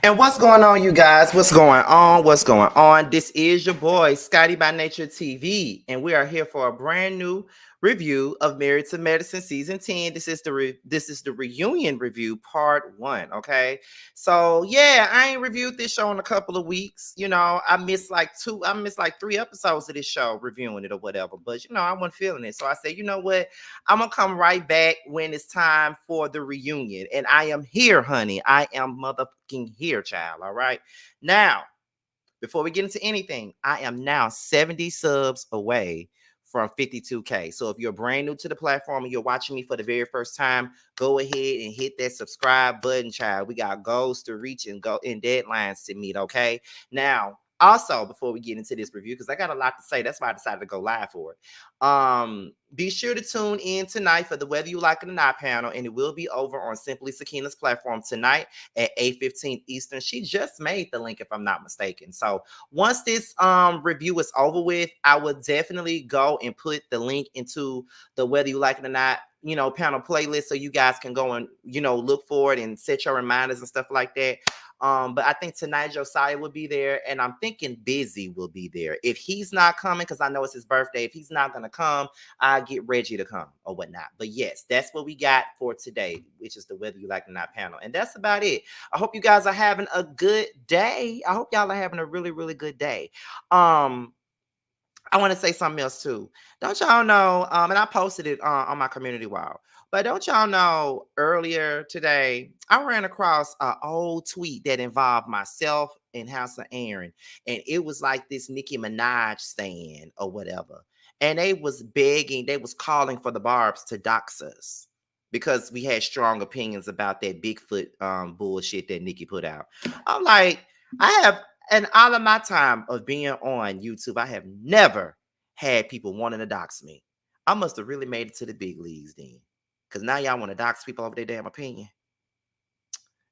And what's going on, you guys? What's going on? What's going on? This is your boy, Scotty by Nature TV, and we are here for a brand new review of Married to Medicine Season 10. This is the reunion review, part 1. Okay. So yeah, I ain't reviewed this show in a couple of weeks. I missed like 3 episodes of this show reviewing it or whatever. But I wasn't feeling it. So I said, you know what? I'm gonna come right back when it's time for the reunion. And I am here, honey. I am motherfucking here, child. All right. Now, before we get into anything, I am now 70 subs away from 52K. So if you're brand new to the platform and you're watching me for the very first time, go ahead and hit that subscribe button, child. We got goals to reach and deadlines to meet. Okay. Now, also, before we get into this review, because I got a lot to say, that's why I decided to go live for it. Be sure to tune in tonight for the Whether You Like It or Not panel, and it will be over on Simply Sakina's platform tonight at 8:15 Eastern. She just made the link, if I'm not mistaken. So once this review is over with, I will definitely go and put the link into the Whether You Like It or Not panel playlist, so you guys can go and look for it and set your reminders and stuff like that. But I think tonight Josiah will be there, and I'm thinking Busy will be there. If he's not coming, because I know it's his birthday, if he's not gonna come, I get Reggie to come or whatnot. But yes, that's what we got for today, which is the Whether You Like It or Not panel, and that's about it. I hope you guys are having a good day. I hope y'all are having a really, really good day. I want to say something else too. Don't y'all know? And I posted it on my community wall. But don't y'all know? Earlier today, I ran across an old tweet that involved myself and House of Aaron, and it was like this Nicki Minaj stand or whatever. And they was begging, they was calling for the Barbs to dox us because we had strong opinions about that Bigfoot bullshit that Nicki put out. I'm like, I have. And all of my time of being on YouTube, I have never had people wanting to dox me. I must have really made it to the big leagues then. Because now y'all want to dox people over their damn opinion.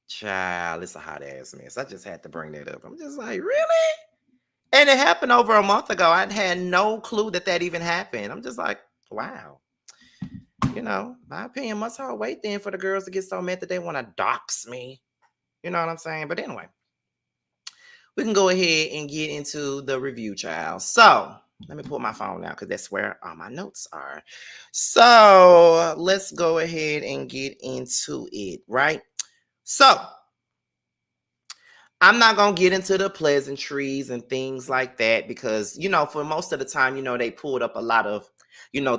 Child, it's a hot ass mess. I just had to bring that up. I'm just like, really? And it happened over a month ago. I had no clue that even happened. I'm just like, wow. My opinion must hold weight then for the girls to get so mad that they want to dox me. You know what I'm saying? But anyway. We can go ahead and get into the review, child. So let me pull my phone out because that's where all my notes are. So let's go ahead and get into it, right? So I'm not going to get into the pleasantries and things like that because, for most of the time, they pulled up a lot of,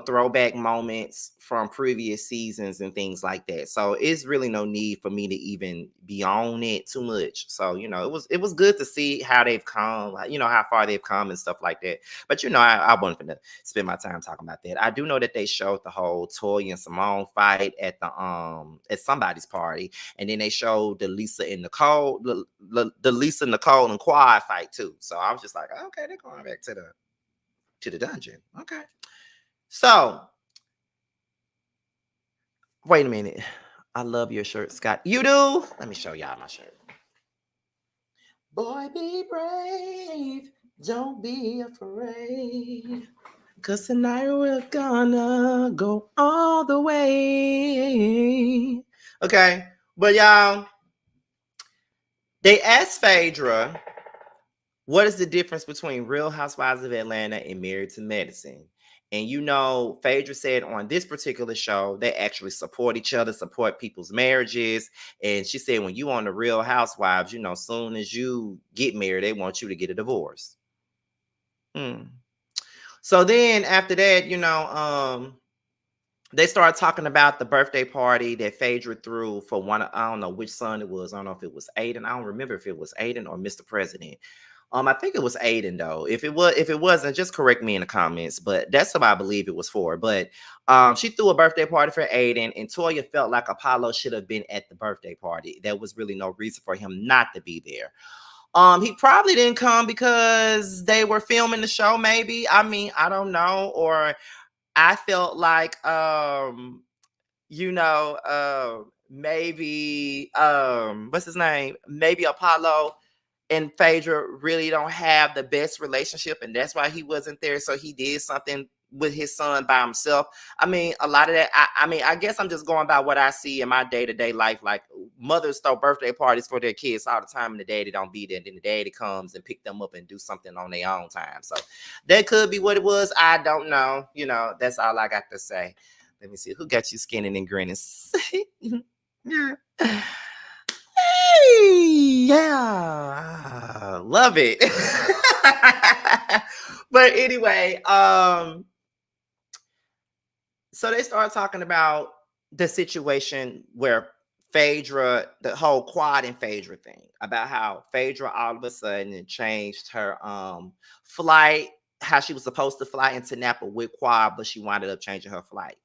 throwback moments from previous seasons and things like that. So it's really no need for me to even be on it too much. So, it was good to see how they've come, how far they've come and stuff like that. But, I wasn't going to spend my time talking about that. I do know that they showed the whole Toya and Simone fight at at somebody's party. And then they showed the Lisa and Nicole, the Lisa, Nicole, and Quad fight too. So I was just like, okay, they're going back to the dungeon. Okay. So, wait a minute. I love your shirt, Scott. You do? Let me show y'all my shirt. Boy, be brave. Don't be afraid. Because tonight we're gonna go all the way. Okay. But y'all, they asked Phaedra, what is the difference between Real Housewives of Atlanta and Married to Medicine? And Phaedra said on this particular show, they actually support each other, support people's marriages. And she said, when you on the Real Housewives, soon as you get married, they want you to get a divorce. So then after that, they started talking about the birthday party that Phaedra threw for one. I don't know which son it was. I don't know if it was Aiden. I don't remember if it was Aiden or Mr. President. I think it was Aiden though. If it wasn't, just correct me in the comments. But that's what I believe it was for. But she threw a birthday party for Aiden, and Toya felt like Apollo should have been at the birthday party. There was really no reason for him not to be there. He probably didn't come because they were filming the show. Maybe. I mean, I don't know. Or I felt like maybe what's his name? Maybe Apollo and Phaedra really don't have the best relationship, and that's why he wasn't there. So he did something with his son by himself. I mean, a lot of that. I mean, I guess I'm just going by what I see in my day-to-day life. Like mothers throw birthday parties for their kids all the time, and the daddy don't be there. And then the daddy comes and pick them up and do something on their own time. So that could be what it was. I don't know. You know, that's all I got to say. Let me see who got you skinning and grinning. Yeah. Hey, yeah, love it. But anyway, so they started talking about the situation where Phaedra, the whole Quad and Phaedra thing, about how Phaedra all of a sudden changed her flight, how she was supposed to fly into Napa with Quad, but she wound up changing her flight.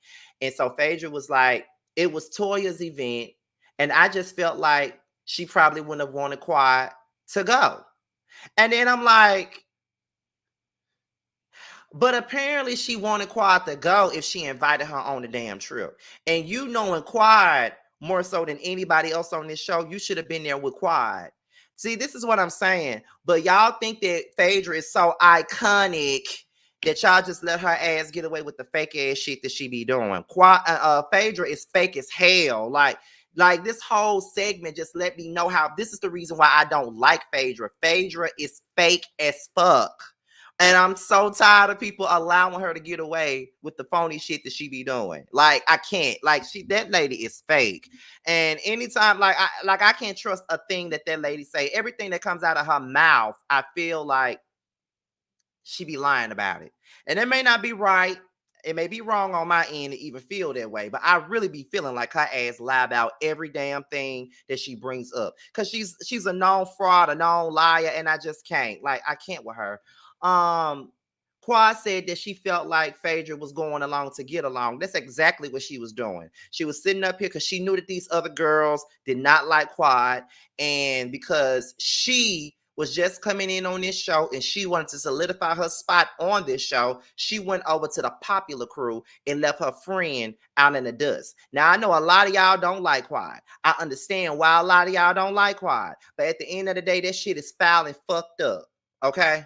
And so Phaedra was like, it was Toya's event, and I just felt like she probably wouldn't have wanted Quad to go. And then I'm like, but apparently she wanted Quad to go if she invited her on the damn trip. And you knowing Quad more so than anybody else on this show, you should have been there with Quad. See, this is what I'm saying. But y'all think that Phaedra is so iconic that y'all just let her ass get away with the fake ass shit that she be doing. Phaedra is fake as hell. Like this whole segment just let me know how this is the reason why I don't like Phaedra. Phaedra is fake as fuck. And I'm so tired of people allowing her to get away with the phony shit that she be doing. Like, I can't. Like, that lady is fake. And anytime, I can't trust a thing that lady say. Everything that comes out of her mouth, I feel like she be lying about it. And it may not be right. It may be wrong on my end to even feel that way, but I really be feeling like her ass lie about every damn thing that she brings up. Cause she's a known fraud, a known liar, and I just can't. Like, I can't with her. Quad said that she felt like Phaedra was going along to get along. That's exactly what she was doing. She was sitting up here because she knew that these other girls did not like Quad, and because she was just coming in on this show and she wanted to solidify her spot on this show, she went over to the popular crew and left her friend out in the dust. Now, I know a lot of y'all don't like Quad. I understand why a lot of y'all don't like Quad. But at the end of the day, that shit is foul and fucked up. Okay?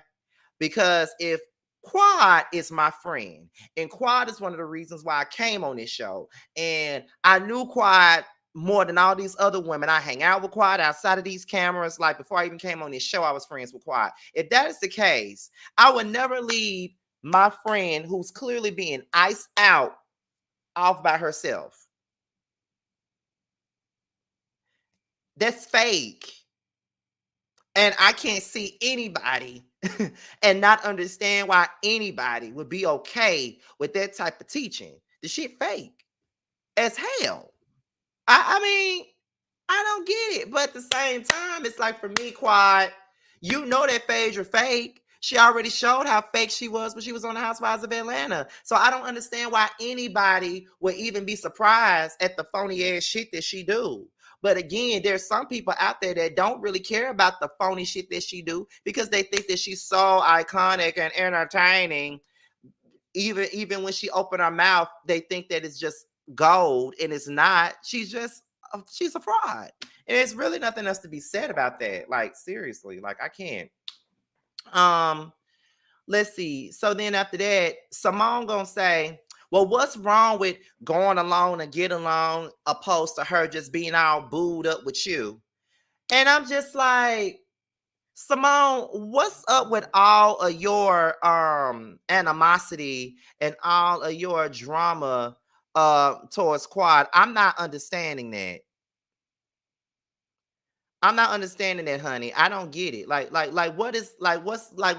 Because if Quad is my friend, and Quad is one of the reasons why I came on this show, and I knew Quad more than all these other women. I hang out with Quad outside of these cameras. Like before I even came on this show, I was friends with Quad. If that is the case, I would never leave my friend who's clearly being iced out off by herself. That's fake. And I can't see anybody and not understand why anybody would be okay with that type of teaching. The shit fake as hell. I mean, I don't get it. But at the same time, it's like for me, Quad, you know that Phaedra fake. She already showed how fake she was when she was on the Housewives of Atlanta. So I don't understand why anybody would even be surprised at the phony ass shit that she do. But again, there's some people out there that don't really care about the phony shit that she do because they think that she's so iconic and entertaining. Even when she opened her mouth, they think that it's just gold, and it's not. She's a fraud. And it's really nothing else to be said about that. Like, seriously, like I can't. Let's see. So then after that, Simone gonna say, well, what's wrong with going along and get along opposed to her just being all booed up with you? And I'm just like, Simone, what's up with all of your animosity and all of your drama towards Quad? I'm not understanding that. I'm not understanding that, honey. I don't get it.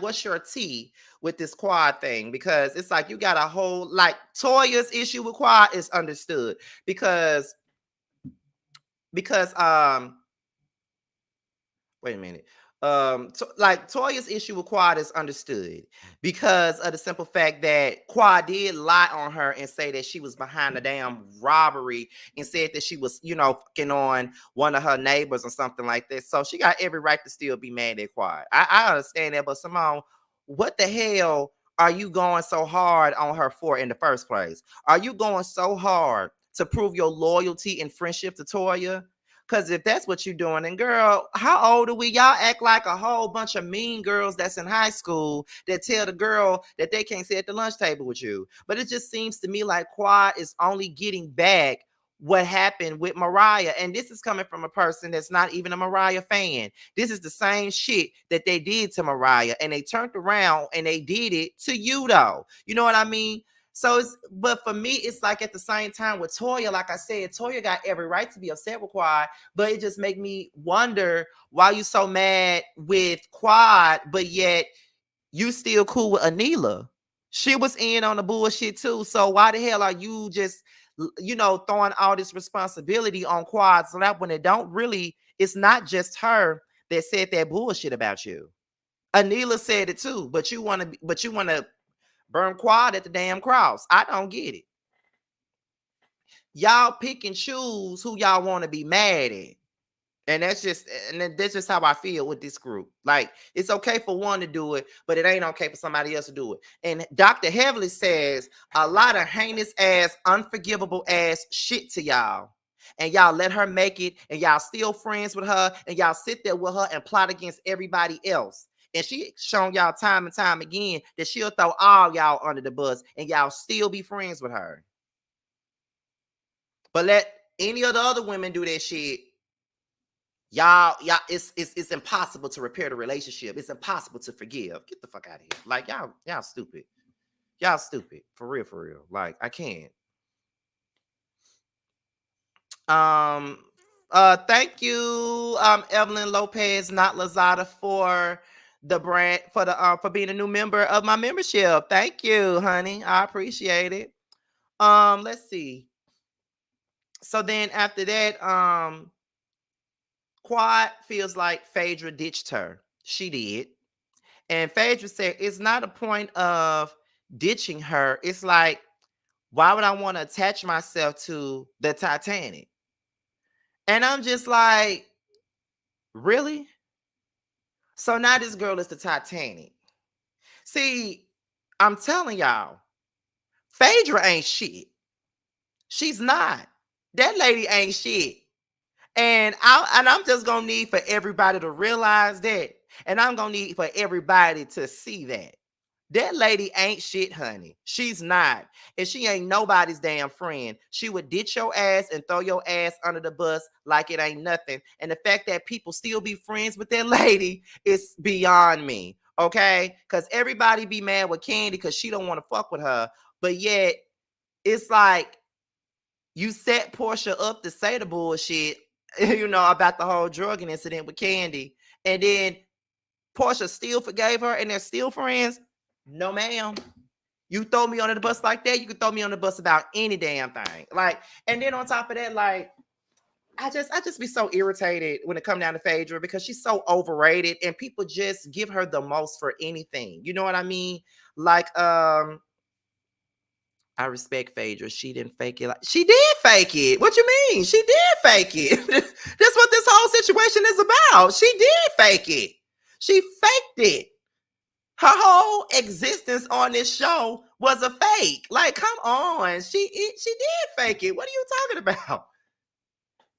What's your tea with this Quad thing? Because it's like you got a whole like Toya's issue with Quad is understood because wait a minute. Like Toya's issue with Quad is understood because of the simple fact that Quad did lie on her and say that she was behind the damn robbery and said that she was, fucking on one of her neighbors or something like that. So she got every right to still be mad at Quad. I understand that, but Simone, what the hell are you going so hard on her for in the first place? Are you going so hard to prove your loyalty and friendship to Toya? Because if that's what you're doing, and girl, how old are we? Y'all act like a whole bunch of mean girls that's in high school that tell the girl that they can't sit at the lunch table with you. But it just seems to me like Quad is only getting back what happened with Mariah. And this is coming from a person that's not even a Mariah fan. This is the same shit that they did to Mariah, and they turned around and they did it to you, though. You know what I mean? So it's, but for me, it's like at the same time with Toya, like I said, Toya got every right to be upset with Quad, but it just make me wonder why you so mad with Quad, but yet you still cool with Anila. She was in on the bullshit too. So why the hell are you just, throwing all this responsibility on Quad's lap when it don't really, it's not just her that said that bullshit about you. Anila said it too, but you want to burn Quad at the damn cross. I don't get it. Y'all pick and choose who y'all want to be mad at. And that's just how I feel with this group. Like, it's okay for one to do it, but it ain't okay for somebody else to do it. And Dr. Heavily says a lot of heinous ass, unforgivable ass shit to y'all. And y'all let her make it, and y'all still friends with her, and y'all sit there with her and plot against everybody else. And she shown y'all time and time again that she'll throw all y'all under the bus, and y'all still be friends with her. But let any of the other women do that shit. Y'all, it's impossible to repair the relationship. It's impossible to forgive. Get the fuck out of here. Like, y'all stupid. Y'all stupid. For real, for real. Like, I can't. Thank you, Evelyn Lopez, not Lazada, for the brand, for being a new member of my membership. Thank you, honey. I appreciate it. Let's see. So then after that, Quad feels like Phaedra ditched her. She did. And Phaedra said, it's not a point of ditching her. It's like, why would I want to attach myself to the Titanic? And I'm just like, really? So now this girl is the Titanic. See, I'm telling y'all, Phaedra ain't shit. She's not. That lady ain't shit. And I'm just gonna need for everybody to realize that. And I'm gonna need for everybody to see that. That lady ain't shit, honey. She's not. And she ain't nobody's damn friend. She would ditch your ass and throw your ass under the bus like it ain't nothing. And the fact that people still be friends with that lady is beyond me. Okay? Because everybody be mad with Candy because she don't want to fuck with her. But yet, it's like you set Portia up to say the bullshit, about the whole drugging incident with Candy. And then Portia still forgave her and they're still friends. No, ma'am. You throw me under the bus like that, you can throw me on the bus about any damn thing. Like, and then on top of that, like, I just be so irritated when it come down to Phaedra because she's so overrated and people just give her the most for anything. You know what I mean? Like, I respect Phaedra. She didn't fake it. Like, she did fake it. What you mean? She did fake it. That's what this whole situation is about. She did fake it. She faked it. Her whole existence on this show was a fake. Like, come on. She did fake it. What are you talking about?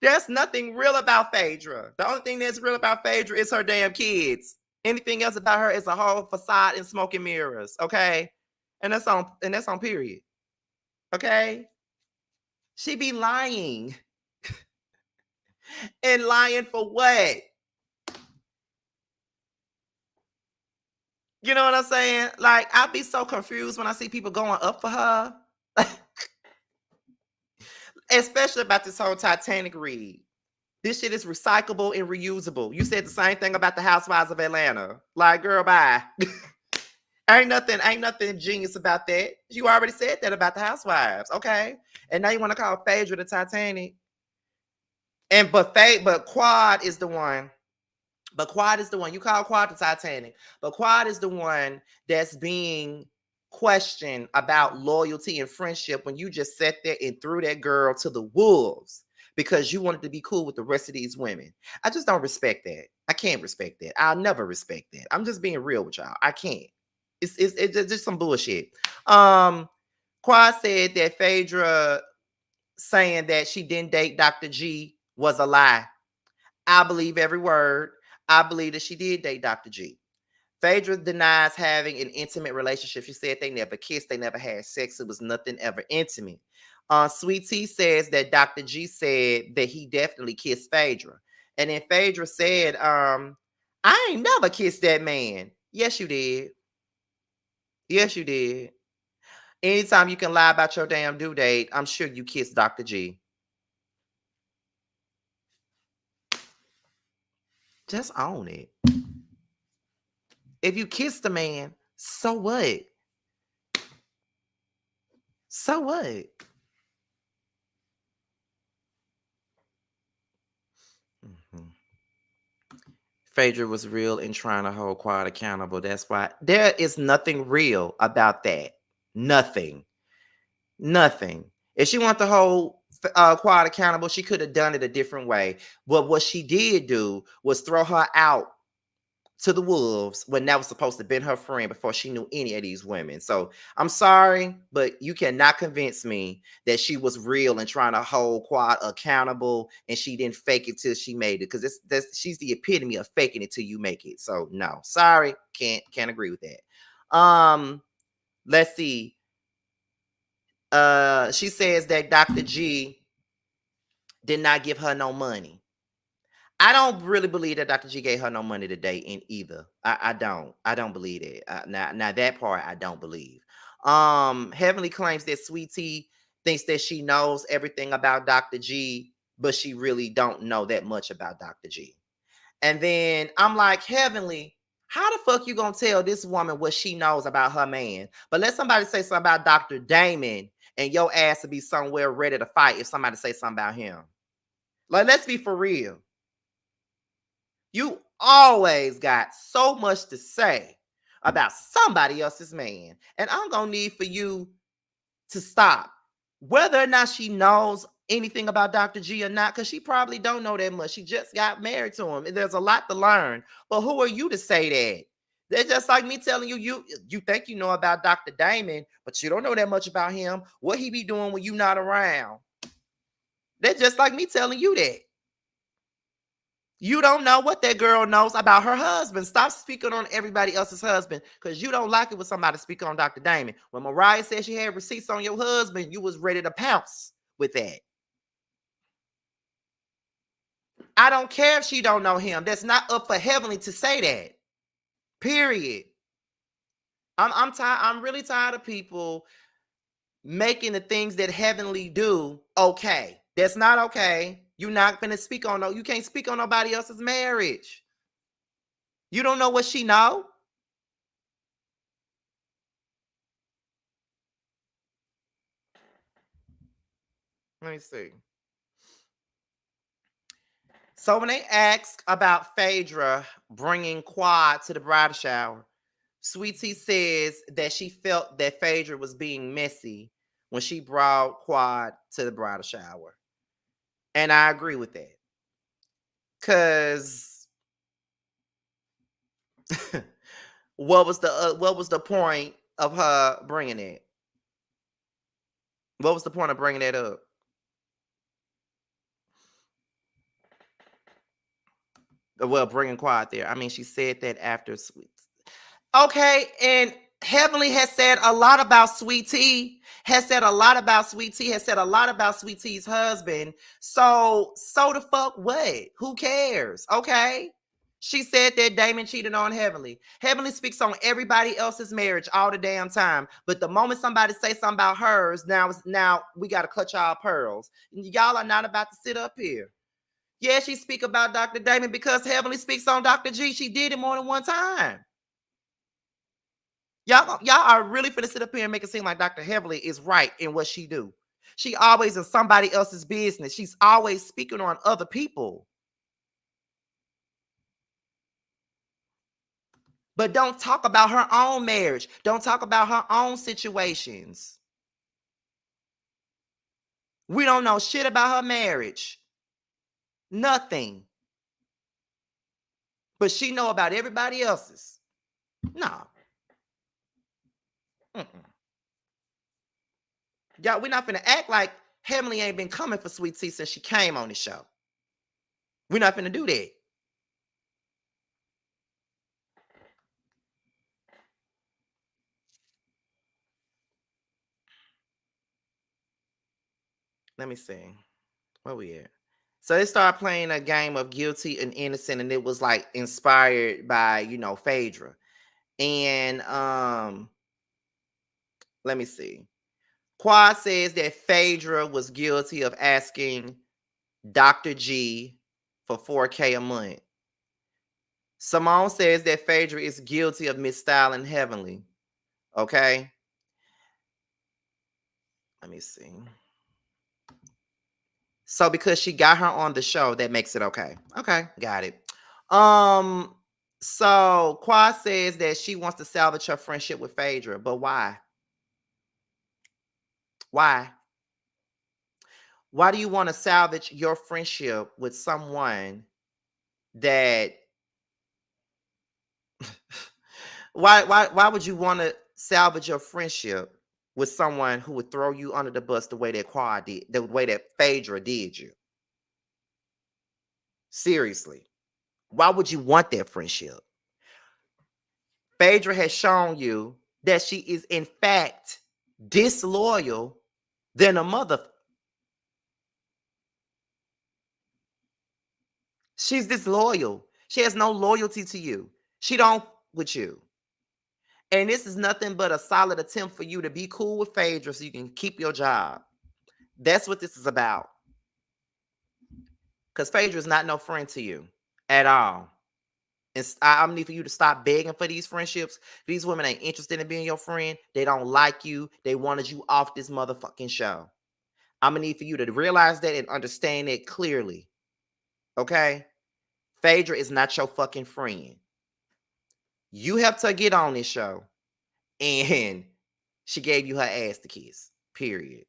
There's nothing real about Phaedra. The only thing that's real about Phaedra is her damn kids. Anything else about her is a whole facade and smoke and mirrors. Okay. And that's on period. Okay. She be lying. And lying for what? You know what I'm saying? Like, I'd be so confused when I see people going up for her. Especially about this whole Titanic read. This shit is recyclable and reusable. You said the same thing about the Housewives of Atlanta. Like, girl, bye. ain't nothing genius about that. You already said that about the Housewives, okay? And now you want to call Phaedra the Titanic. But Quad is the one. But Quad is the one. You call Quad the Titanic. But Quad is the one that's being questioned about loyalty and friendship when you just sat there and threw that girl to the wolves because you wanted to be cool with the rest of these women. I just don't respect that. I can't respect that. I'll never respect that. I'm just being real with y'all. I can't. It's just some bullshit. Quad said that Phaedra saying that she didn't date Dr. G was a lie. I believe every word. I believe that she did date Dr. G. Phaedra denies having an intimate relationship. She said they never kissed, they never had sex. It was nothing ever intimate. Sweet Tea says that Dr. G said that he definitely kissed Phaedra. And then Phaedra said, I ain't never kissed that man. Yes, you did. Yes, you did. Anytime you can lie about your damn due date, I'm sure you kissed Dr. G. Just own it. If you kiss the man, so what? So what? Mhm. Phaedra was real in trying to hold Quad accountable. That's why there is nothing real about that. Nothing. Nothing. If she wanted to hold Quad accountable, she could have done it a different way. But what she did do was throw her out to the wolves when that was supposed to have been her friend before she knew any of these women. So I'm sorry, but you cannot convince me that she was real and trying to hold Quad accountable and she didn't fake it till she made it. Because she's the epitome of faking it till you make it. So no, sorry, can't agree with that. Let's see. She says that Dr. G did not give her no money. I don't really believe that Dr. G gave her no money today in either. I don't. I don't believe it. Now that part I don't believe. Heavenly claims that Sweet Tea thinks that she knows everything about Dr. G, but she really don't know that much about Dr. G. And then I'm like, Heavenly, how the fuck you gonna tell this woman what she knows about her man? But let somebody say something about Dr. Damon and your ass to be somewhere ready to fight if somebody say something about him. Like, let's be for real. You always got so much to say about somebody else's man. And I'm going to need for you to stop. Whether or not she knows anything about Dr. G or not, because she probably don't know that much. She just got married to him. And there's a lot to learn. But who are you to say that? They're just like me telling you, you think you know about Dr. Damon, but you don't know that much about him. What he be doing when you not around. They're just like me telling you that. You don't know what that girl knows about her husband. Stop speaking on everybody else's husband because you don't like it when somebody speak on Dr. Damon. When Mariah said she had receipts on your husband, you was ready to pounce with that. I don't care if she don't know him. That's not up for Heavenly to say that. Period. I'm tired. I'm really tired of people making the things that Heavenly do okay. That's not okay. You're not gonna speak on no. You can't speak on nobody else's marriage. You don't know what she know. Let me see. So when they asked about Phaedra bringing Quad to the bridal shower, Sweetie says that she felt that Phaedra was being messy when she brought Quad to the bridal shower. And I agree with that. Cause what was the point of her bringing it? What was the point of bringing that up? Well, bringing Quad there. I mean, she said that after Sweet. Okay, and Heavenly has said a lot about Sweet Tea, has said a lot about Sweet Tea, has said a lot about Sweet Tea's husband. So the fuck what? Who cares? Okay. She said that Damon cheated on Heavenly. Heavenly speaks on everybody else's marriage all the damn time. But the moment somebody say something about hers, now we gotta clutch our pearls. Y'all are not about to sit up here. Yeah, she speak about Dr. Damon because Heavenly speaks on Dr. G. She did it more than one time. Y'all are really finna sit up here and make it seem like Dr. Heavenly is right in what she do. She always in somebody else's business. She's always speaking on other people. But don't talk about her own marriage. Don't talk about her own situations. We don't know shit about her marriage. Nothing. But she know about everybody else's. No. Mm-mm. Y'all, we're not finna act like Heavenly ain't been coming for Sweet Tea since she came on the show. We're not finna do that. Let me see. Where we at? So they started playing a game of guilty and innocent, and it was like inspired by, Phaedra. And let me see. Quad says that Phaedra was guilty of asking Dr. G for 4K a month. Simone says that Phaedra is guilty of misstyling Heavenly. Okay. Let me see. So because she got her on the show, that makes it okay. Okay, got it. Um, so Quad says that she wants to salvage her friendship with Phaedra, but why? Why? Why do you want to salvage your friendship with someone that why would you want to salvage your friendship with someone who would throw you under the bus the way that Quad did, the way that Phaedra did you? Seriously. Why would you want that friendship? Phaedra has shown you that she is in fact disloyal than a mother. She's disloyal. She has no loyalty to you. She don't with you. And this is nothing but a solid attempt for you to be cool with Phaedra so you can keep your job. That's what this is about. Because Phaedra is not no friend to you at all. And I need for you to stop begging for these friendships. These women ain't interested in being your friend. They don't like you. They wanted you off this motherfucking show. I'm gonna need for you to realize that and understand it clearly. Okay? Phaedra is not your fucking friend. You helped her get on this show, and she gave you her ass to kiss. Period.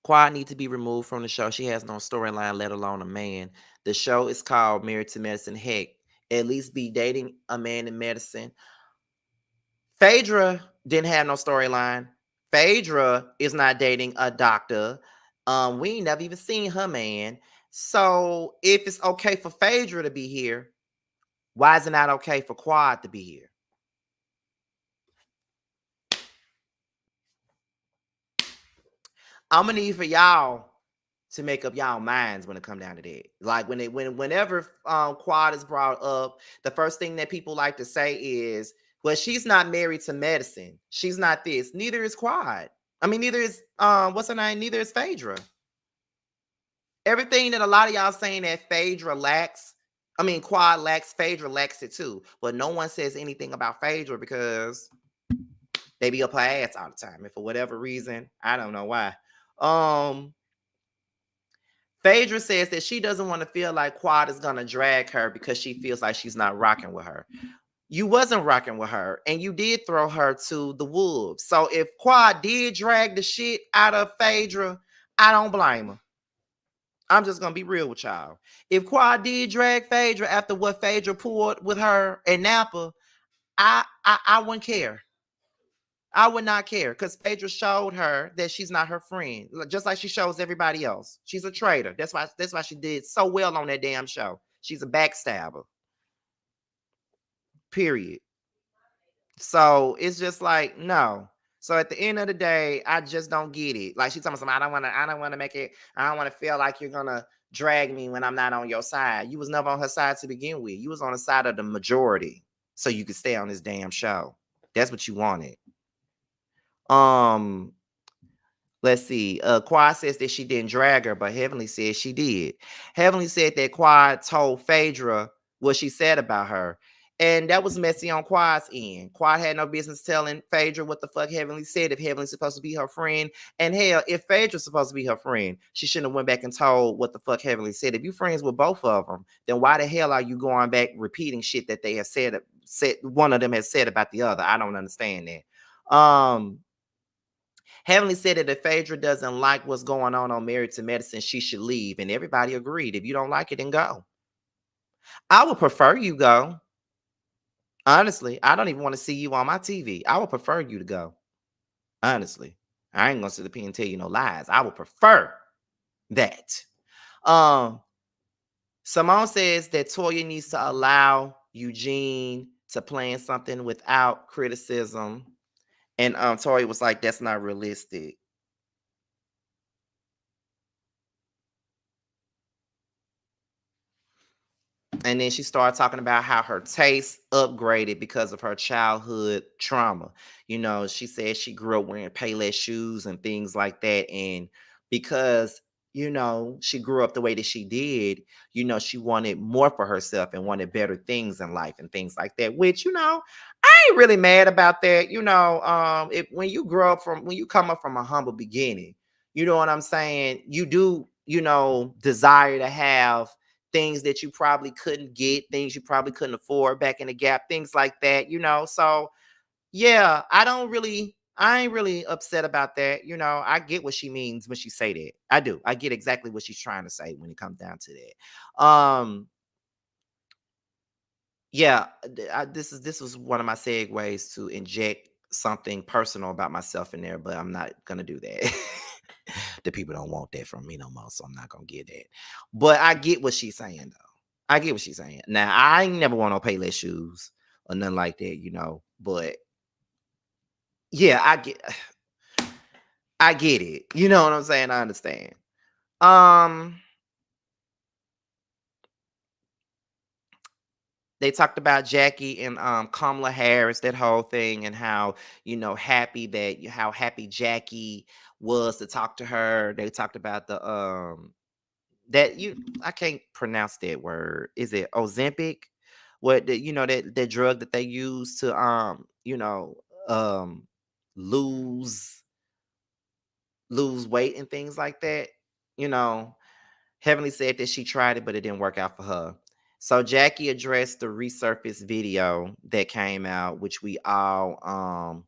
Quad needs to be removed from the show. She has no storyline, let alone a man. The show is called Married to Medicine. Heck, at least be dating a man in medicine. Phaedra didn't have no storyline. Phaedra is not dating a doctor. We ain't never even seen her man. So if it's okay for Phaedra to be here, why is it not okay for Quad to be here? I'm gonna need for y'all to make up y'all minds when it come down to that. Like whenever Quad is brought up, the first thing that people like to say is, well, she's not married to medicine. She's not this. Neither is Quad. I mean, neither is what's her name? Neither is Phaedra. Everything that a lot of y'all saying that Phaedra lacks, I mean Quad lacks, Phaedra lacks it too. But no one says anything about Phaedra because they be up her ass all the time. And for whatever reason, I don't know why. Um Phaedra says that she doesn't want to feel like Quad is gonna drag her because she feels like she's not rocking with her. You wasn't rocking with her, and you did throw her to the wolves. So if Quad did drag the shit out of Phaedra, I don't blame her. I'm just gonna be real with y'all. If Quad did drag Phaedra after what Phaedra pulled with her in Napa, I wouldn't care. I would not care because Phaedra showed her that she's not her friend, just like she shows everybody else. She's a traitor. That's why she did so well on that damn show. She's a backstabber. Period. So it's just like no. So at the end of the day, I just don't get it. Like she's talking about, I don't want to make it. I don't want to feel like you're gonna drag me when I'm not on your side. You was never on her side to begin with. You was on the side of the majority, so you could stay on this damn show. That's what you wanted. Um, Let's see. Quad says that she didn't drag her, but Heavenly says she did. Heavenly said that Quad told Phaedra what she said about her. And that was messy on Quad's end. Quad had no business telling Phaedra what the fuck Heavenly said if Heavenly's supposed to be her friend. And hell, if Phaedra's supposed to be her friend, she shouldn't have went back and told what the fuck Heavenly said. If you friends with both of them, then why the hell are you going back repeating shit that they have said one of them has said about the other? I don't understand that. Heavenly said that if Phaedra doesn't like what's going on Married to Medicine, she should leave. And everybody agreed. If you don't like it, then go. I would prefer you go. Honestly, I don't even want to see you on my TV. I would prefer you to go. Honestly. I ain't gonna sit up here and tell you no lies. I would prefer that. Um, Simone says that Toya needs to allow Eugene to plan something without criticism. And Toya was like, that's not realistic. And then she started talking about how her taste upgraded because of her childhood trauma. You know, she said she grew up wearing Payless shoes and things like that. And because, you know, she grew up the way that she did, you know, she wanted more for herself and wanted better things in life and things like that, which, you know, I ain't really mad about that. You know, if when you grow up from when you come up from a humble beginning, you know what I'm saying? You do, you know, desire to have things that you probably couldn't get, things you probably couldn't afford back in the gap, things like that, you know. So yeah, I ain't really upset about that. You know, I get what she means when she say that. I do. I get exactly what she's trying to say when it comes down to that. Yeah, this was one of my segues to inject something personal about myself in there, but I'm not gonna do that. The people don't want that from me no more, so I'm not gonna get that. But I get what she's saying though. I get what she's saying. Now I ain't never want no Payless shoes or nothing like that, you know. But yeah, I get it. You know what I'm saying? I understand. Um, they talked about Jackie and Kamala Harris, that whole thing, and how, you know, how happy Jackie was to talk to her. They talked about the that you I can't pronounce that word. Is it Ozempic? What the, you know, that drug that they use to you know, um lose lose weight and things like that. You know, Heavenly said that she tried it, but it didn't work out for her. So Jackie addressed the resurfaced video that came out, which we all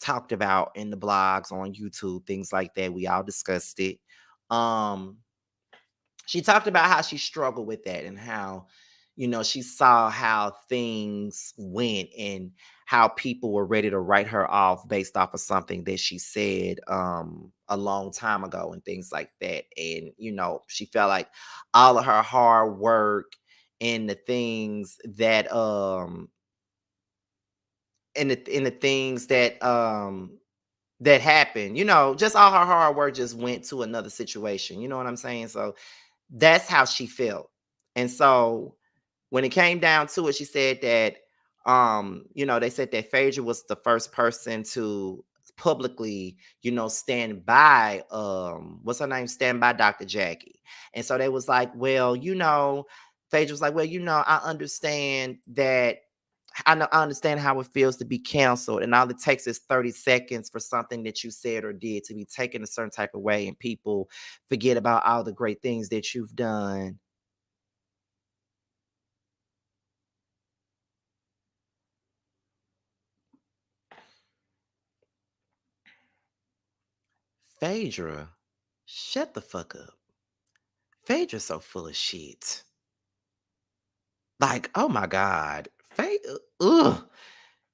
talked about in the blogs on YouTube, things like that. We all discussed it. Um she talked about how she struggled with that and how, you know, she saw how things went and how people were ready to write her off based off of something that she said a long time ago and things like that. And, you know, she felt like all of her hard work and the things that and the things that happened, you know, just all her hard work just went to another situation. You know what I'm saying? So that's how she felt. And so when it came down to it, she said that you know, they said that Phaedra was the first person to publicly, you know, stand by what's her name? Stand by Dr. Jackie. And so they was like, well, you know, Phaedra was like, well, you know, I understand that I understand how it feels to be canceled, and all it takes is 30 seconds for something that you said or did to be taken a certain type of way, and people forget about all the great things that you've done. Phaedra, shut the fuck up. Phaedra's so full of shit. Like, oh my God. Phaedra, ugh,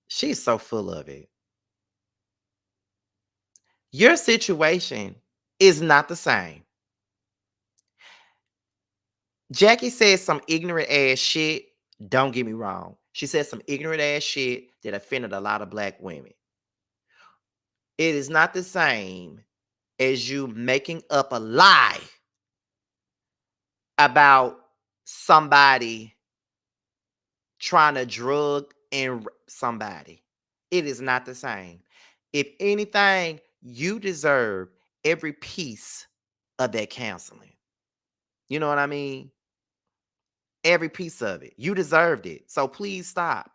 she's so full of it. Your situation is not the same. Jackie said some ignorant ass shit. Don't get me wrong. She said some ignorant ass shit that offended a lot of black women. It is not the same as you making up a lie about somebody trying to drug and somebody. It is not the same. If anything, you deserve every piece of that counseling. You know what I mean? Every piece of it. You deserved it. So please stop.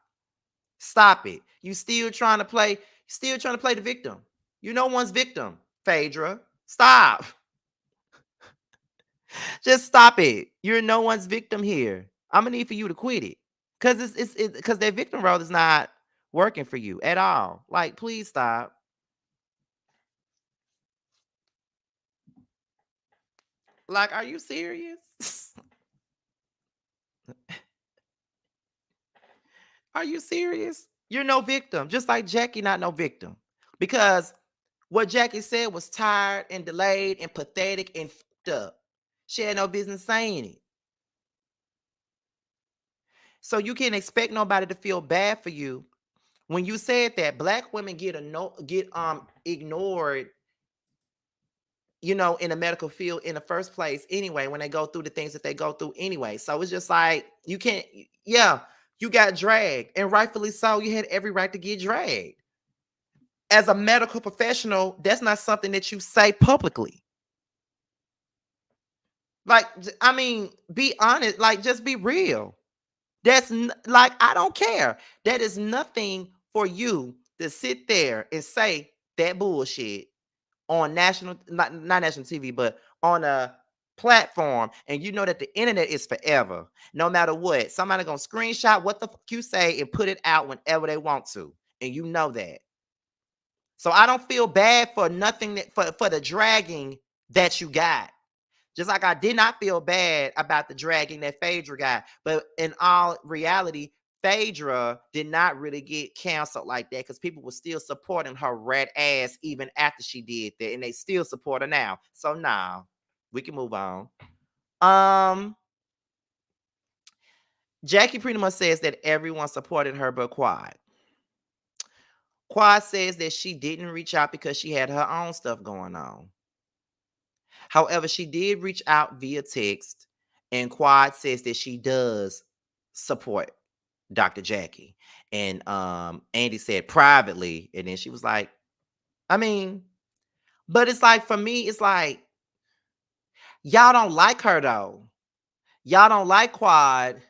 Stop it. You still trying to play the victim. You no one's victim, Phaedra. Stop. Just stop it. You're no one's victim here. I'm gonna need for you to quit it. Cause it's because that victim role is not working for you at all. Like, please stop. Like, are you serious? Are you serious? You're no victim. Just like Jackie, not no victim. Because What Jackie said was tired and delayed and pathetic and fucked up. She had no business saying it. So you can't expect nobody to feel bad for you. When you said that black women get ignored, in the medical field in the first place anyway, when they go through the things that they go through anyway. So it's just like you can't, yeah, you got dragged, and rightfully so. You had every right to get dragged. As a medical professional, that's not something that you say publicly. Like, I mean, be honest, like, just be real. Like, I don't care. That is nothing for you to sit there and say that bullshit on national, not national TV, but on a platform, and you know that the internet is forever. No matter what, somebody gonna screenshot what the fuck you say and put it out whenever they want to, and you know that. So I don't feel bad for nothing for the dragging that you got. Just like I did not feel bad about the dragging that Phaedra got. But in all reality, Phaedra did not really get canceled like that because people were still supporting her red ass even after she did that. And they still support her now. So now we can move on. Jackie pretty much says that everyone supported her but Quad. Quad says that she didn't reach out because she had her own stuff going on. However, she did reach out via text, and Quad says that she does support Dr. Jackie. And Andy said privately, and then she was like, I mean, but it's like for me, it's like y'all don't like her though. Y'all don't like Quad,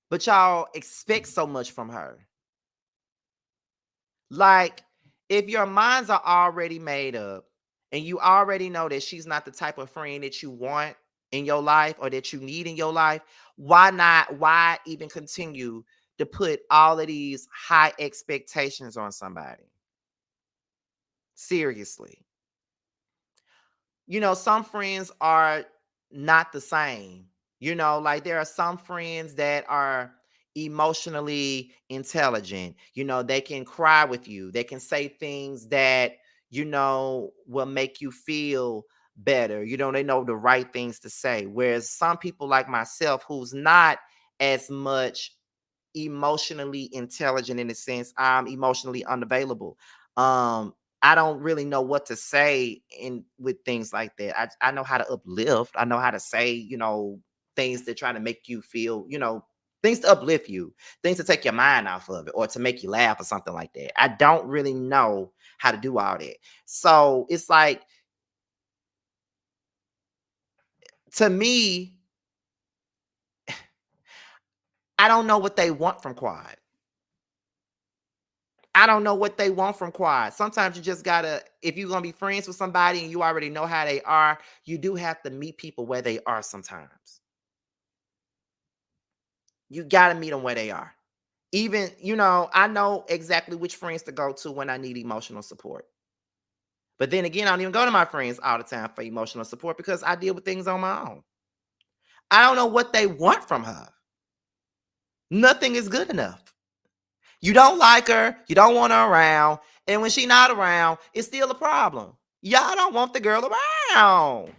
but y'all expect so much from her. Like, if your minds are already made up and you already know that she's not the type of friend that you want in your life or that you need in your life, why even continue to put all of these high expectations on somebody? Seriously. Some friends are not the same. Like there are some friends that are emotionally intelligent. They can cry with you. They can say things that, will make you feel better. They know the right things to say. Whereas some people like myself, who's not as much emotionally intelligent in the sense I'm emotionally unavailable. I don't really know what to say in with things like that. I know how to uplift. I know how to say, things that try to make you feel, things to uplift you, things to take your mind off of it or to make you laugh or something like that. I don't really know how to do all that. So it's like, to me, I don't know what they want from Quad. I don't know what they want from Quad. Sometimes you just gotta, if you're gonna be friends with somebody and you already know how they are, you do have to meet people where they are sometimes. You gotta meet them where they are. Even, I know exactly which friends to go to when I need emotional support. But then again, I don't even go to my friends all the time for emotional support because I deal with things on my own. I don't know what they want from her. Nothing is good enough. You don't like her, you don't want her around, and when she's not around, it's still a problem. Y'all don't want the girl around.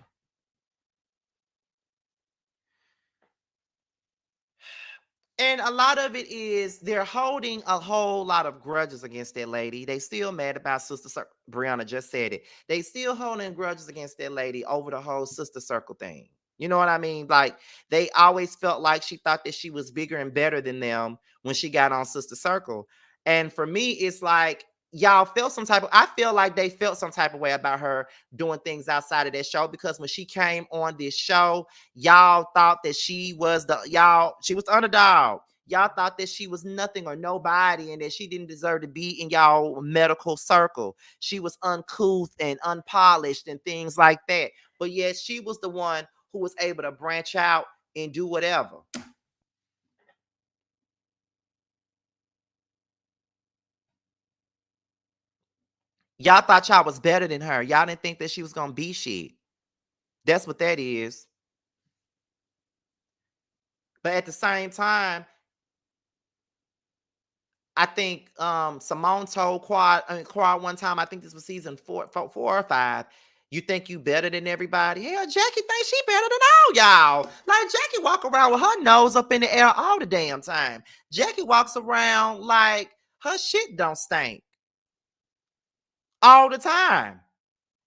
And a lot of it is they're holding a whole lot of grudges against that lady. They still mad about Sister Circle. Brianna just said it. They still holding grudges against that lady over the whole Sister Circle thing. You know what I mean? Like they always felt like she thought that she was bigger and better than them when she got on Sister Circle. And for me, it's like y'all felt some type of, I feel like they felt some type of way about her doing things outside of that show because when she came on this show, y'all thought that she was the underdog. Y'all thought that she was nothing or nobody and that she didn't deserve to be in y'all medical circle. She was uncouth and unpolished and things like that. But yet she was the one who was able to branch out and do whatever. Y'all thought y'all was better than her. Y'all didn't think that she was gonna be shit. That's what that is. But at the same time, I think Simone told Quad one time, I think this was season four or five. You think you better than everybody? Hell, Jackie thinks she better than all y'all. Like Jackie walk around with her nose up in the air all the damn time. Jackie walks around like her shit don't stink all the time.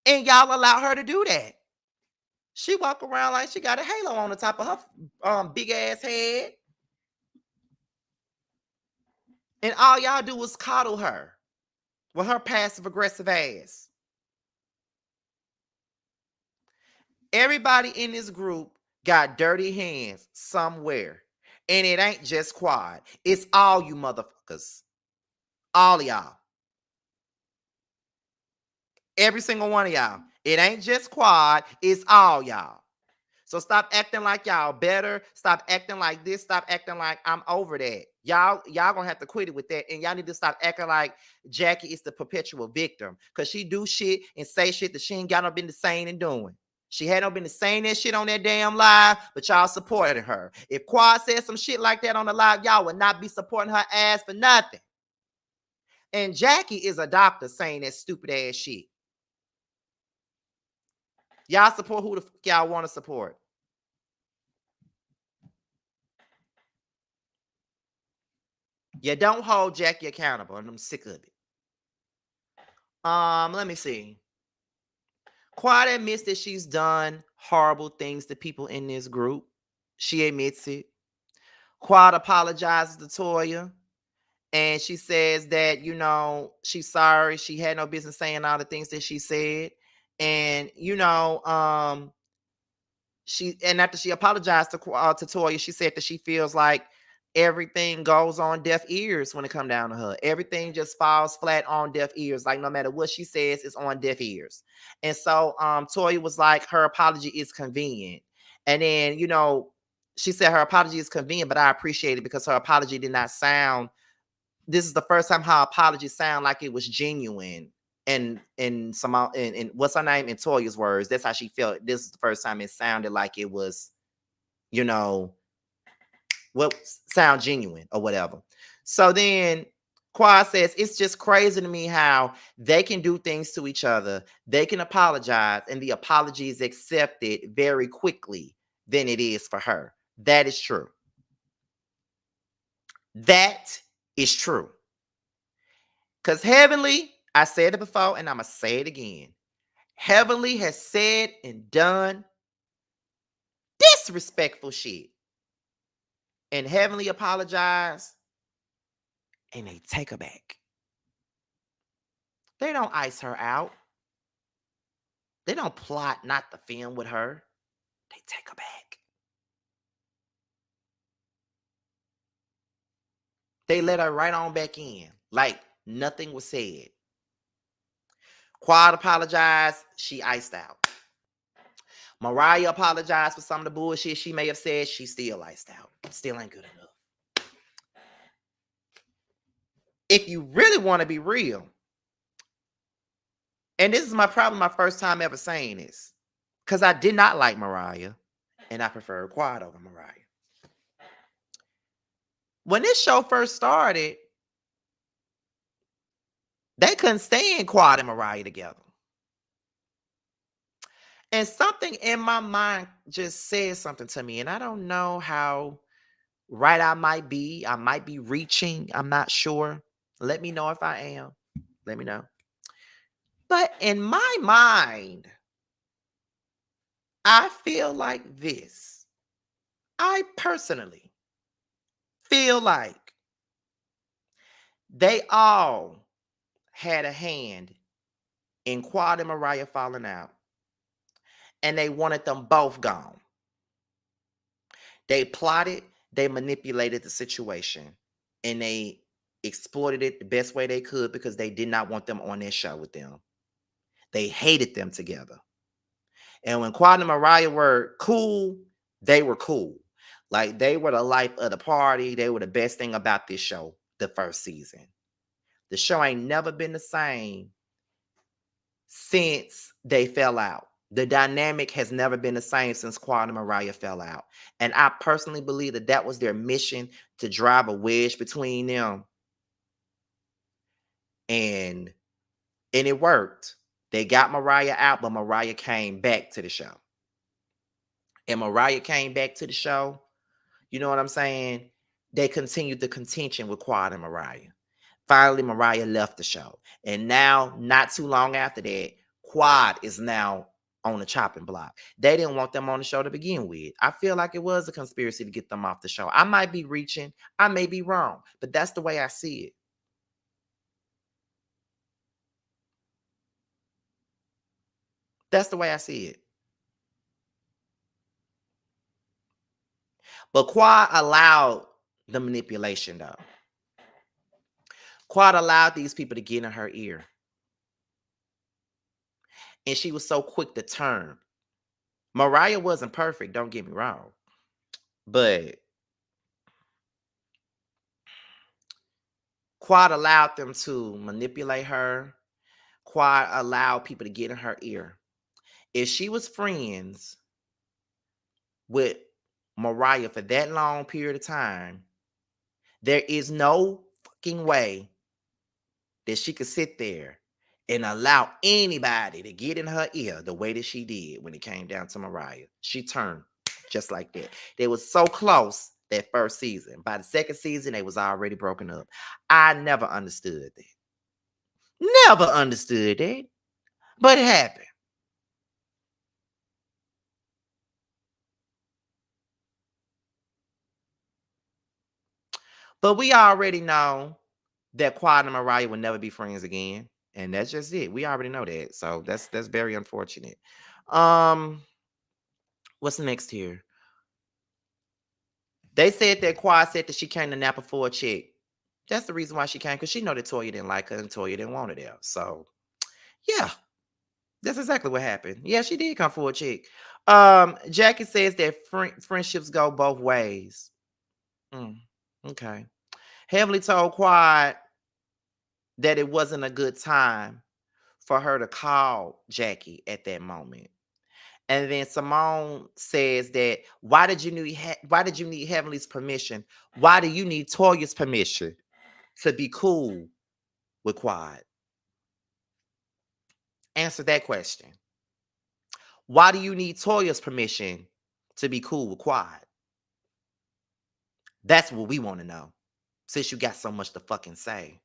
And y'all allow her to do that. She walk around like she got a halo on the top of her big ass head. And all y'all do is coddle her with her passive aggressive ass. Everybody in this group got dirty hands somewhere. And it ain't just Quad. It's all you motherfuckers. All of y'all. Every single one of y'all. It ain't just Quad. It's all y'all. So stop acting like y'all better. Stop acting like this. Stop acting like I'm over that. Y'all gonna have to quit it with that. And y'all need to stop acting like Jackie is the perpetual victim. Because she do shit and say shit that she ain't got no business saying and doing. She had no business saying that shit on that damn live, but y'all supported her. If Quad said some shit like that on the live, y'all would not be supporting her ass for nothing. And Jackie is a doctor saying that stupid ass shit. Y'all support who the fuck y'all want to support. You don't hold Jackie accountable, and I'm sick of it. Let me see. Quad admits that she's done horrible things to people in this group. She admits it. Quad apologizes to Toya, and she says that, you know, she's sorry. She had no business saying all the things that she said. And, you know, after she apologized to Toya, she said that she feels like everything goes on deaf ears when it come down to her. Everything just falls flat on deaf ears. Like no matter what she says, it's on deaf ears. And so Toya was like, her apology is convenient. And then, you know, she said her apology is convenient, but I appreciate it because her apology did not sound. This is the first time her apology sound like it was genuine. And in what's her name, in Toya's words, that's how she felt. This is the first time it sounded like it was, you know, what sound genuine or whatever. So then Quad says, it's just crazy to me how they can do things to each other. They can apologize and the apology is accepted very quickly than it is for her. That is true. That is true. Because Heavenly, I said it before and I'm going to say it again. Heavenly has said and done disrespectful shit. And Heavenly apologized and they take her back. They don't ice her out. They don't plot not to film with her. They take her back. They let her right on back in. Like nothing was said. Quad apologized. She iced out. Mariah apologized for some of the bullshit she may have said. She still iced out. Still ain't good enough. If you really want to be real, and this is my problem, my first time ever saying this, because I did not like Mariah, and I prefer Quad over Mariah. When this show first started, they couldn't stand Quad and Mariah together. And something in my mind just said something to me. And I don't know how right I might be. I might be reaching. I'm not sure. Let me know if I am. Let me know. But in my mind, I feel like this. I personally feel like they all had a hand in Quad and Mariah falling out. And they wanted them both gone. They plotted, they manipulated the situation, and they exploited it the best way they could because they did not want them on their show with them. They hated them together. And when Quad and Mariah were cool, they were cool. Like they were the life of the party. They were the best thing about this show, the first season. The show ain't never been the same since they fell out. The dynamic has never been the same since Quad and Mariah fell out. And I personally believe that that was their mission, to drive a wedge between them. And it worked. They got Mariah out, but Mariah came back to the show. And Mariah came back to the show. You know what I'm saying? They continued the contention with Quad and Mariah. Finally, Mariah left the show. And now, not too long after that, Quad is now on the chopping block. They didn't want them on the show to begin with. I feel like it was a conspiracy to get them off the show. I might be reaching, I may be wrong, but that's the way I see it. That's the way I see it. But Quad allowed the manipulation, though. Quad allowed these people to get in her ear. And she was so quick to turn. Mariah wasn't perfect, don't get me wrong. But Quad allowed them to manipulate her. Quad allowed people to get in her ear. If she was friends with Mariah for that long period of time, there is no fucking way that she could sit there and allow anybody to get in her ear the way that she did when it came down to Mariah. She turned just like that. They was so close that first season. By the second season, they was already broken up. I never understood that. Never understood that. But it happened. But we already know that Quad and Mariah will never be friends again. And that's just it. We already know that. So that's very unfortunate. Um, what's next here? They said that Quad said that she came to Napa for a check. That's the reason why she came, because she know that Toya didn't like her and Toya didn't want her there. So yeah, that's exactly what happened. Yeah, she did come for a check. Jackie says that friendships go both ways. Mm, okay. Heavenly told Quad that it wasn't a good time for her to call Jackie at that moment. And then Simone says that why did you need Heavenly's permission? Why do you need Toya's permission to be cool with Quad? Answer that question. Why do you need Toya's permission to be cool with Quad? That's what we want to know. Since you got so much to fucking say.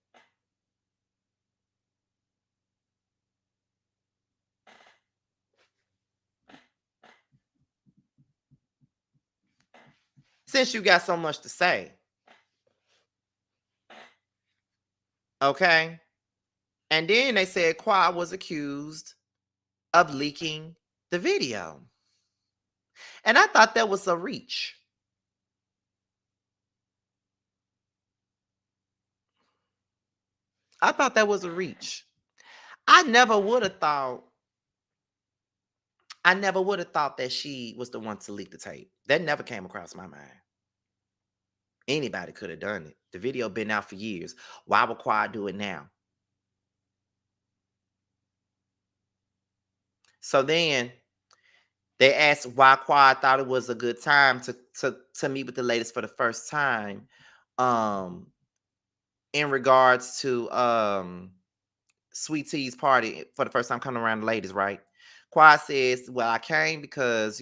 Since you got so much to say. Okay. And then they said Quad was accused of leaking the video. And I thought that was a reach. I thought that was a reach. I never would have thought that she was the one to leak the tape. That never came across my mind. Anybody could have done it. The video been out for years. Why would Quad do it now? So then they asked why Quad thought it was a good time to meet with the ladies for the first time. In regards to Sweet Tea's party for the first time coming around the ladies, right? Quad says, well, I came because,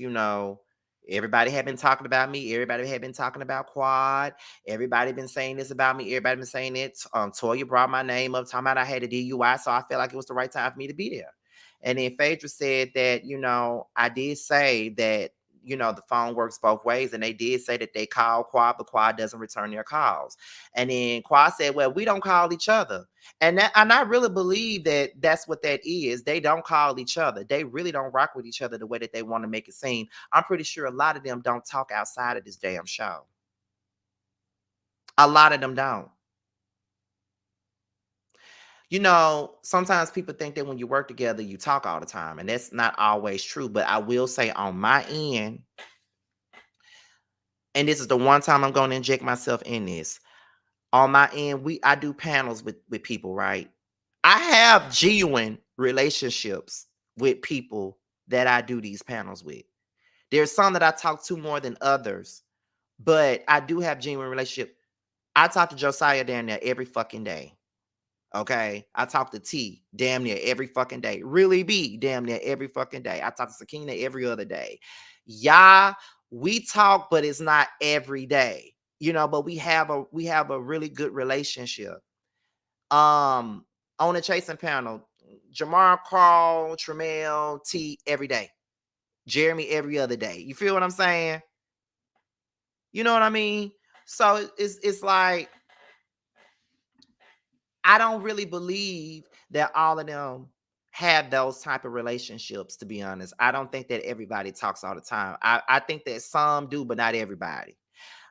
everybody had been talking about me. Everybody had been talking about Quad. Everybody been saying this about me. Everybody been saying it. Toya brought my name up, talking about I had a DUI, so I felt like it was the right time for me to be there. And then Phaedra said that, I did say that, the phone works both ways. And they did say that they called Quad, but Quad doesn't return their calls. And then Quad said, well, we don't call each other. And I really believe that that's what that is. They don't call each other. They really don't rock with each other the way that they want to make it seem. I'm pretty sure a lot of them don't talk outside of this damn show. A lot of them don't. Sometimes people think that when you work together, you talk all the time, and that's not always true. But I will say on my end, and this is the one time I'm going to inject myself in this. On my end, I do panels with people, right? I have genuine relationships with people that I do these panels with. There's some that I talk to more than others, but I do have genuine relationship. I talk to Josiah down there every fucking day. Okay. I talk to T damn near every fucking day. Really B damn near every fucking day. I talk to Sakina every other day. Yeah, we talk, but it's not every day. But we have a really good relationship. Um, on the chasing panel, Jamar, Carl, Tremel, T every day. Jeremy every other day. You feel what I'm saying? You know what I mean? So it's like I don't really believe that all of them have those type of relationships, to be honest. I don't think that everybody talks all the time. I think that some do, but not everybody.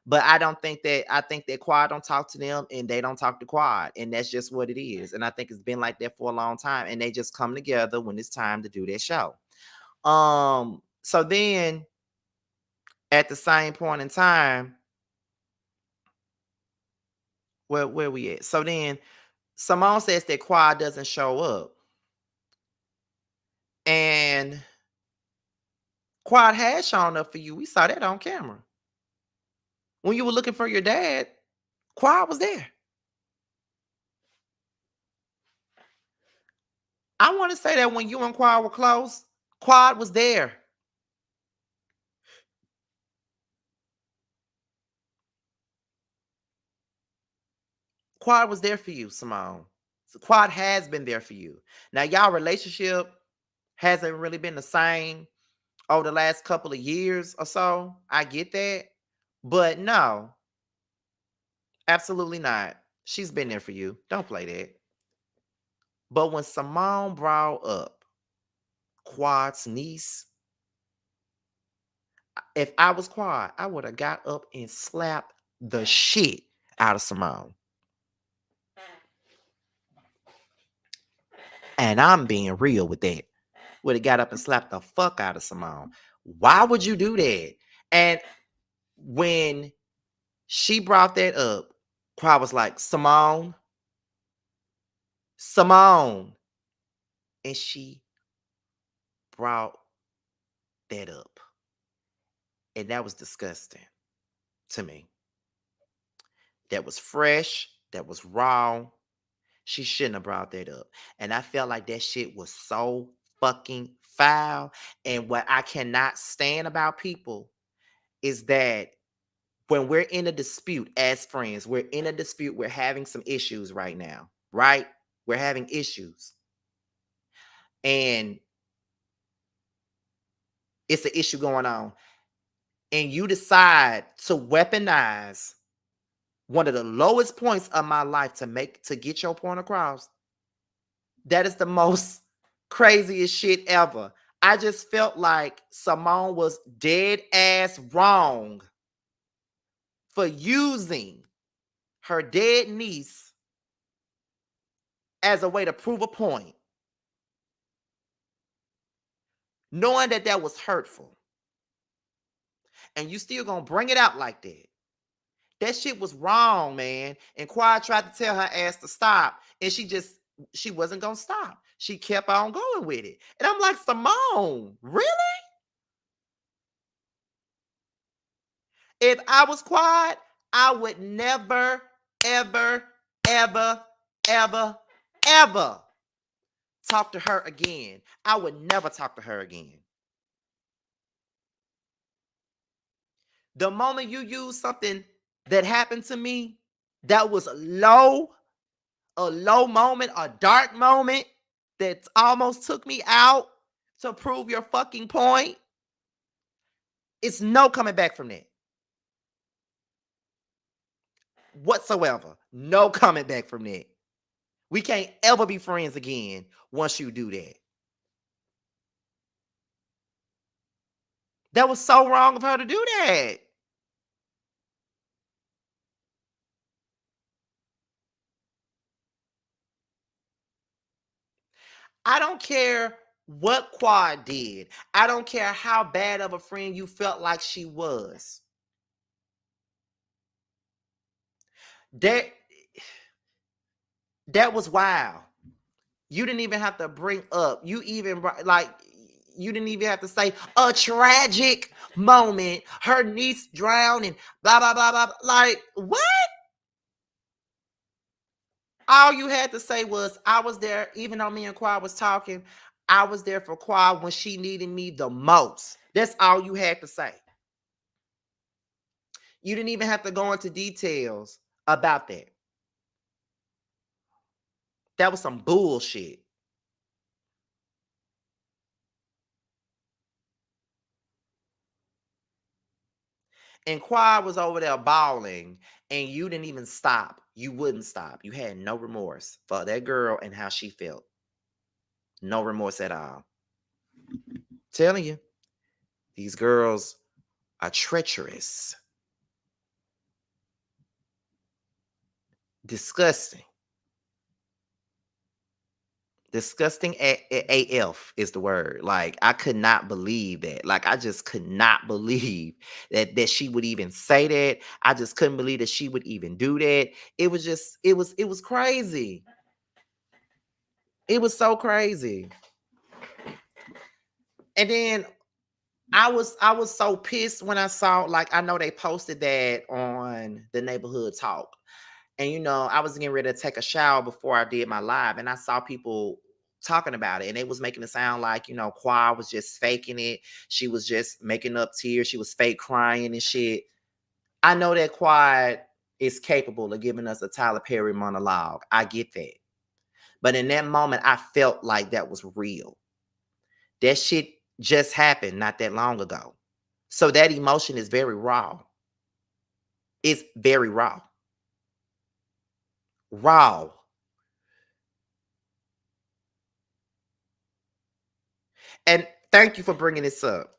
But I think that Quad don't talk to them and they don't talk to Quad. And that's just what it is. And I think it's been like that for a long time. And they just come together when it's time to do their show. So then at the same point in time, where we at? So then Simone says that Quad doesn't show up. And Quad has shown up for you. We saw that on camera. When you were looking for your dad, Quad was there. I want to say that when you and Quad were close, Quad was there. Quad was there for you, Simone. So Quad has been there for you. Now, y'all relationship hasn't really been the same over the last couple of years or so. I get that. But no, absolutely not. She's been there for you. Don't play that. But when Simone brought up Quad's niece, if I was Quad, I would have got up and slapped the shit out of Simone. And I'm being real with that. Would have got up and slapped the fuck out of Simone. Why would you do that? And when she brought that up, Quad was like, Simone, Simone. And she brought that up. And that was disgusting to me. That was fresh. That was raw. She shouldn't have brought that up. And I felt like that shit was so fucking foul. And what I cannot stand about people is that when we're in a dispute as friends, we're in a dispute, we're having some issues right now, right? We're having issues. And it's an issue going on. And you decide to weaponize one of the lowest points of my life to get your point across. That is the most craziest shit ever. I just felt like Simone was dead ass wrong for using her dead niece as a way to prove a point, knowing that that was hurtful. And you still gonna bring it out like that. That shit was wrong, man. And Quad tried to tell her ass to stop, and she wasn't gonna stop. She kept on going with it. And I'm like, Simone, really? If I was Quad, I would never, ever, ever, ever, ever talk to her again. I would never talk to her again. The moment you use something that happened to me that was a low moment, a dark moment that almost took me out to prove your fucking point, it's no coming back from that. Whatsoever. No coming back from that. We can't ever be friends again once you do that. That was so wrong of her to do that. I don't care what Quad did. I don't care how bad of a friend you felt like she was. That that was wild. You didn't even have to bring up. You didn't even have to say a tragic moment. Her niece drowned and blah blah blah blah. Like what? All you had to say was, I was there, even though me and Quad was talking, I was there for Quad when she needed me the most. That's all you had to say. You didn't even have to go into details about that. That was some bullshit. And Quad was over there bawling, and you didn't even stop. You wouldn't stop. You had no remorse for that girl and how she felt. No remorse at all. Telling you, these girls are treacherous. Disgusting. Disgusting AF is the word. Like, I could not believe that. Like, I just could not believe that she would even say that. I just couldn't believe that she would even do that. It was just, it was crazy. It was so crazy. And then I was so pissed when I saw, like, I know they posted that on the neighborhood talk. And I was getting ready to take a shower before I did my live, and I saw people talking about it, and it was making it sound like, Quad was just faking it. She was just making up tears. She was fake crying and shit. I know that Quad is capable of giving us a Tyler Perry monologue. I get that. But in that moment, I felt like that was real. That shit just happened not that long ago. So that emotion is very raw. It's very raw. Raw. And thank you for bringing this up.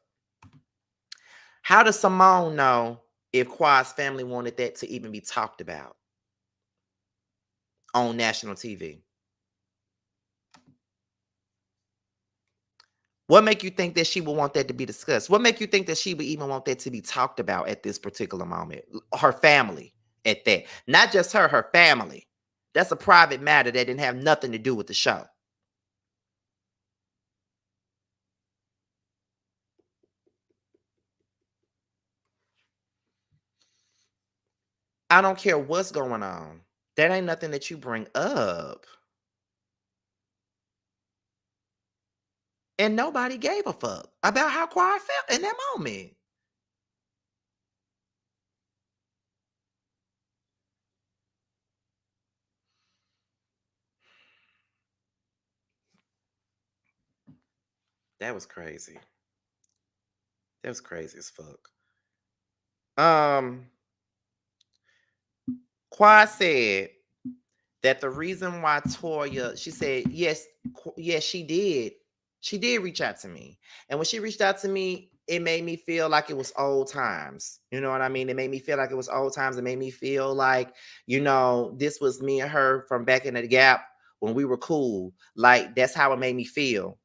How does Simone know if Quad's family wanted that to even be talked about on national TV? What make you think that she would want that to be discussed? What make you think that she would even want that to be talked about at this particular moment? Her family at that. Not just her family. That's a private matter that didn't have nothing to do with the show. I don't care what's going on. That ain't nothing that you bring up. And nobody gave a fuck about how Quiet felt in that moment. That was crazy. That was crazy as fuck. Um, Quad said that the reason why Toya, she said, yes, yes, she did. She did reach out to me. And when she reached out to me, it made me feel like it was old times. You know what I mean? It made me feel like it was old times. It made me feel like, this was me and her from back in the gap when we were cool. Like, that's how it made me feel.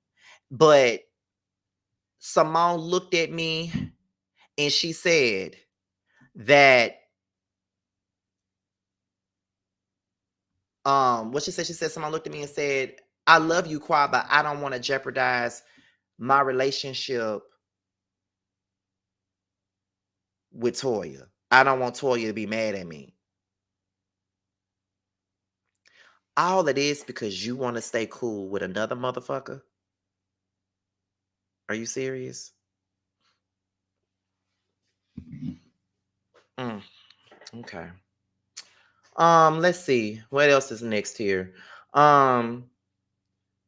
But Simone looked at me and she said that what she said, someone looked at me and said, I love you, Quad, but I don't want to jeopardize my relationship with Toya. I don't want Toya to be mad at me. All it is because you want to stay cool with another motherfucker. Are you serious? Mm, okay. Let's see. What else is next here? Um,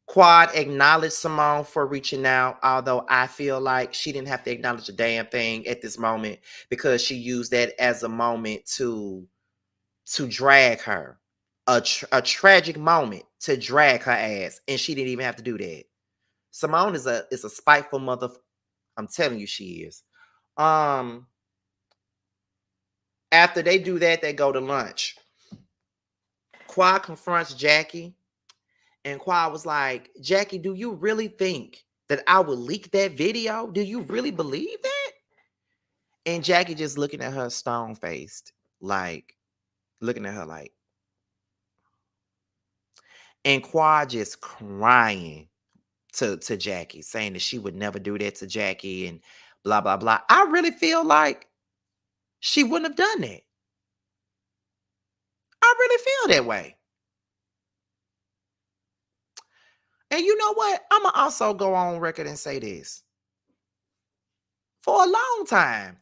Quad acknowledged Simone for reaching out, although I feel like she didn't have to acknowledge a damn thing at this moment because she used that as a moment to drag her. A tragic moment to drag her ass, and she didn't even have to do that. Simone is a spiteful mother. I'm telling you, she is. Um, After they do that, they go to lunch. Quad confronts Jackie, and Quad was like, Jackie, do you really think that I would leak that video? Do you really believe that? And Jackie just looking at her stone faced, like looking at her like, and Quad just crying to Jackie, saying that she would never do that to Jackie and blah blah blah. I really feel like she wouldn't have done that. I really feel that way. And you know what? I'm going to also go on record and say this. For a long time,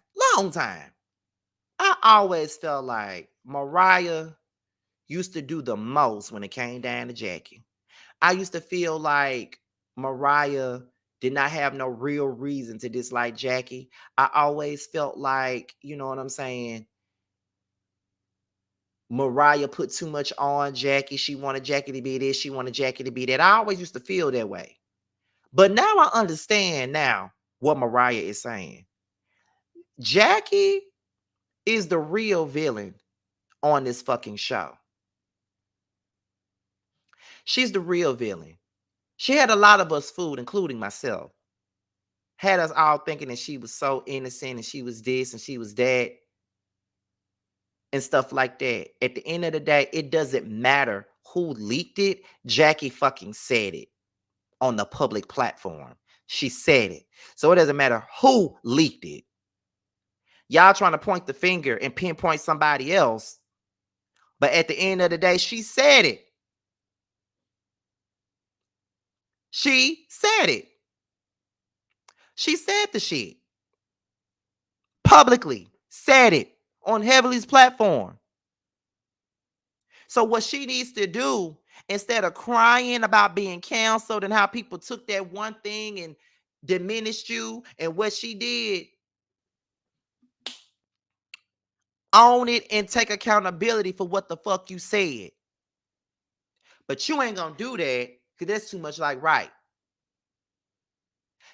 I always felt like Mariah used to do the most when it came down to Jackie. I used to feel like Mariah did not have no real reason to dislike Jackie. I always felt like, you know what I'm saying? Mariah put too much on Jackie. She wanted Jackie to be this. She wanted Jackie to be that. I always used to feel that way. But now I understand now what Mariah is saying. Jackie is the real villain on this fucking show. She's the real villain. She had a lot of us fooled, including myself. Had us all thinking that she was so innocent and she was this and she was that and stuff like that. At the end of the day, it doesn't matter who leaked it. Jackie fucking said it on the public platform. She said it. So it doesn't matter who leaked it. Y'all trying to point the finger and pinpoint somebody else. But at the end of the day, she said it. She said it. She said the shit. Publicly. Said it on Heavenly's platform. So what she needs to do, instead of crying about being canceled and how people took that one thing and diminished you and what she did, own it and take accountability for what the fuck you said. But you ain't gonna do that because that's too much like right.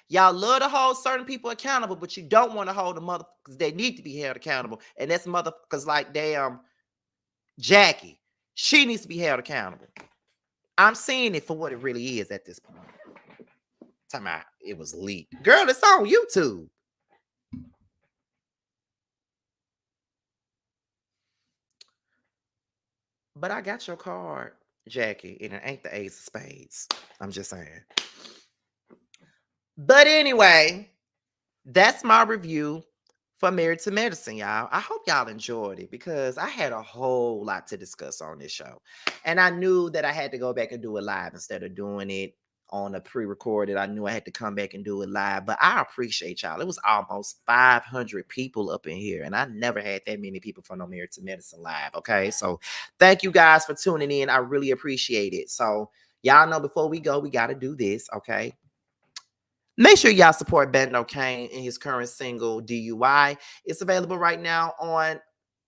Y'all love to hold certain people accountable, but you don't want to hold the motherfuckers they need to be held accountable. And that's motherfuckers like damn Jackie. She needs to be held accountable. I'm seeing it for what it really is at this point. Talking about it was leaked. Girl, it's on YouTube. But I got your card, Jackie, and it ain't the ace of spades. I'm just saying. But anyway, that's my review for Married to Medicine, y'all. I hope y'all enjoyed it because I had a whole lot to discuss on this show. And I knew that I had to go back and do it live instead of doing it on a pre-recorded. I knew I had to come back and do it live. But I appreciate y'all. It was almost 500 people up in here. And I never had that many people from no Married to Medicine live. Okay. So thank you guys for tuning in. I really appreciate it. So y'all know before we go, we got to do this. Okay. Make sure y'all support Bando Kane in his current single DUI. It's available right now on.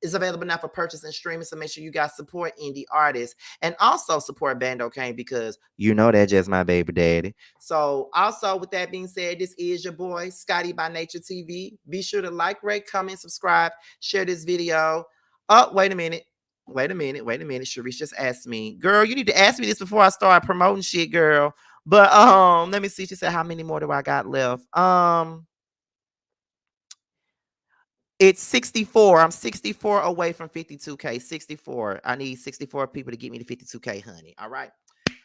It's available now for purchase and streaming. So make sure you guys support indie artists and also support Bando Kane because you know that's just my baby daddy. So also with that being said, this is your boy Scotty by Nature TV. Be sure to like, rate, comment, subscribe, share this video. Oh, wait a minute. Wait a minute. Sharice just asked me, girl, you need to ask me this before I start promoting shit, girl. But let me see. She said, how many more do I got left? It's 64. I'm 64 away from 52K. 64. I need 64 people to get me to 52K, honey. All right.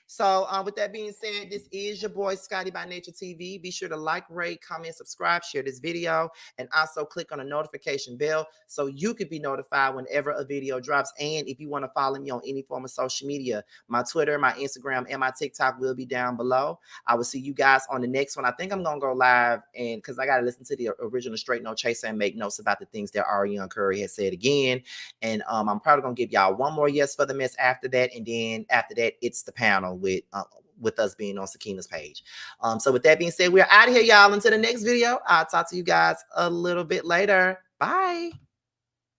So with that being said, this is your boy Scotty by Nature TV. Be sure to like, rate, comment, subscribe, share this video, and also click on the notification bell so you could be notified whenever a video drops. And if you want to follow me on any form of social media, my Twitter, my Instagram, and my TikTok will be down below. I will see you guys on the next one. I think I'm gonna go live and because I gotta listen to the original Straight No Chaser and make notes about the things that Ariana Curry has said again. And I'm probably gonna give y'all one more yes for the mess after that, and then after that, it's the panel with us being on Sakina's page. So with that being said, we're out of here, y'all. Until the next video, I'll talk to you guys a little bit later. Bye.